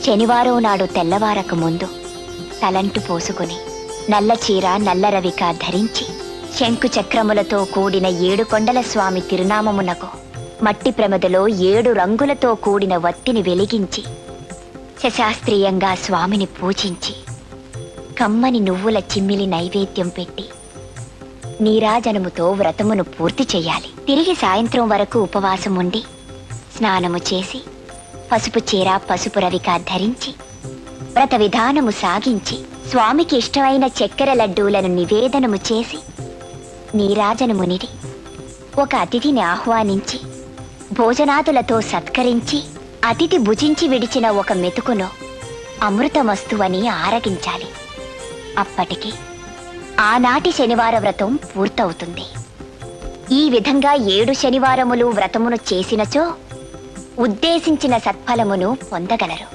శనివారం నాడు తెల్లవారక ముందు తలంటు పోసుకుని నల్ల చీర నల్ల రవిక ధరించి శంకు చక్రములతో కూడిన 7 కొండల స్వామి తిరునామమునకు మట్టి ప్రమదలో 7 రంగులతో కూడిన వత్తిని వెలిగించి శశాస్త్రీయంగా స్వామిని పూజించి కమ్మని నువ్వుల చిమ్మిలి నైవేద్యం పెట్టి నీరాజనముతో వ్రతమును పూర్తి చెయ్యాలి. తిరిగి సాయంత్రం వరకు ఉపవాసం ఉండి స్నానము చేసి పసుపు చీర పసుపు రవిక ధరించి వ్రత విధానము సాగించి స్వామికి ఇష్టమైన చక్కెర లడ్డూలను నివేదనము చేసి నీరాజనమునిడి ఒక అతిథిని ఆహ్వానించి భోజనాదులతో సత్కరించి అతిథి భుజించి విడిచిన ఒక మెతుకును అమృతమస్తువని ఆరగించాలి. అప్పటికి ఆనాటి శనివార వ్రతం పూర్తవుతుంది. ఈ విధంగా 7 శనివారములు వ్రతమును చేసినచో ఉద్దేశించిన సత్ఫలమును పొందగలరు.